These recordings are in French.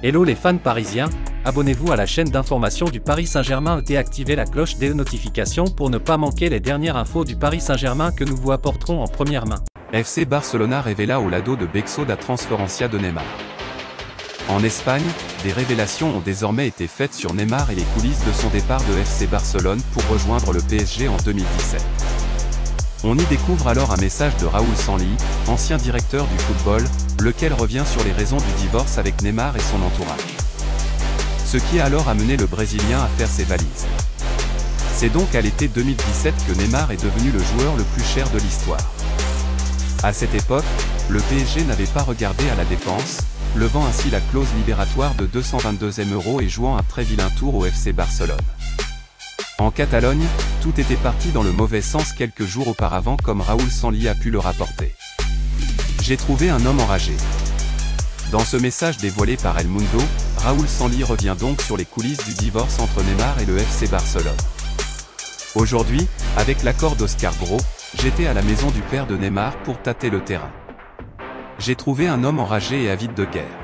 Hello les fans parisiens, abonnez-vous à la chaîne d'information du Paris Saint-Germain et activez la cloche des notifications pour ne pas manquer les dernières infos du Paris Saint-Germain que nous vous apporterons en première main. FC Barcelona révéla au lado de Bexo la transferencia de Neymar. En Espagne, des révélations ont désormais été faites sur Neymar et les coulisses de son départ de FC Barcelone pour rejoindre le PSG en 2017. On y découvre alors un message de Raúl Sanlli, ancien directeur du football, lequel revient sur les raisons du divorce avec Neymar et son entourage. Ce qui a alors amené le Brésilien à faire ses valises. C'est donc à l'été 2017 que Neymar est devenu le joueur le plus cher de l'histoire. À cette époque, le PSG n'avait pas regardé à la dépense, levant ainsi la clause libératoire de 222 M € et jouant un très vilain tour au FC Barcelone. En Catalogne, tout était parti dans le mauvais sens quelques jours auparavant comme Raúl Sanlli a pu le rapporter. J'ai trouvé un homme enragé. Dans ce message dévoilé par El Mundo, Raúl Sanlli revient donc sur les coulisses du divorce entre Neymar et le FC Barcelone. Aujourd'hui, avec l'accord d'Oscar Gros, j'étais à la maison du père de Neymar pour tâter le terrain. J'ai trouvé un homme enragé et avide de guerre.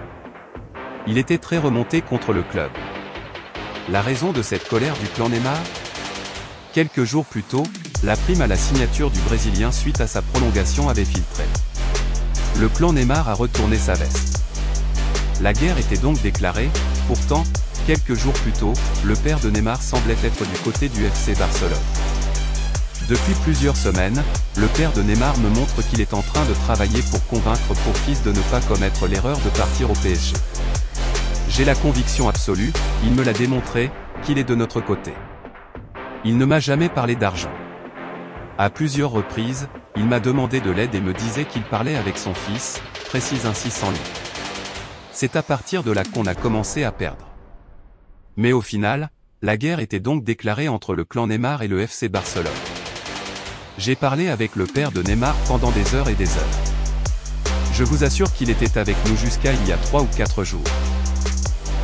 Il était très remonté contre le club. La raison de cette colère du clan Neymar ? Quelques jours plus tôt, la prime à la signature du Brésilien suite à sa prolongation avait filtré. Le clan Neymar a retourné sa veste. La guerre était donc déclarée, pourtant, quelques jours plus tôt, le père de Neymar semblait être du côté du FC Barcelone. Depuis plusieurs semaines, le père de Neymar me montre qu'il est en train de travailler pour convaincre son fils de ne pas commettre l'erreur de partir au PSG. J'ai la conviction absolue, il me l'a démontré, qu'il est de notre côté. Il ne m'a jamais parlé d'argent. À plusieurs reprises, il m'a demandé de l'aide et me disait qu'il parlait avec son fils, précise ainsi Sanlli. C'est à partir de là qu'on a commencé à perdre. Mais au final, la guerre était donc déclarée entre le clan Neymar et le FC Barcelone. J'ai parlé avec le père de Neymar pendant des heures et des heures. Je vous assure qu'il était avec nous jusqu'à il y a 3 ou 4 jours.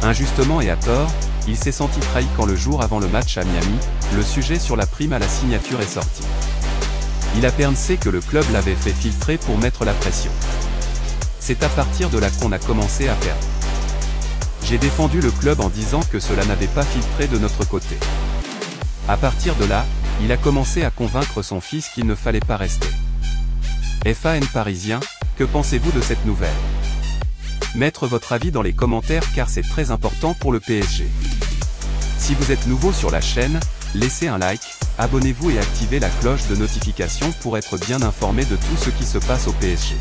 Injustement et à tort, il s'est senti trahi quand le jour avant le match à Miami, le sujet sur la prime à la signature est sorti. Il a pensé que le club l'avait fait filtrer pour mettre la pression. C'est à partir de là qu'on a commencé à perdre. J'ai défendu le club en disant que cela n'avait pas filtré de notre côté. À partir de là, il a commencé à convaincre son fils qu'il ne fallait pas rester. FAN parisien, que pensez-vous de cette nouvelle ? Mettre votre avis dans les commentaires car c'est très important pour le PSG. Si vous êtes nouveau sur la chaîne, laissez un like, abonnez-vous et activez la cloche de notification pour être bien informé de tout ce qui se passe au PSG.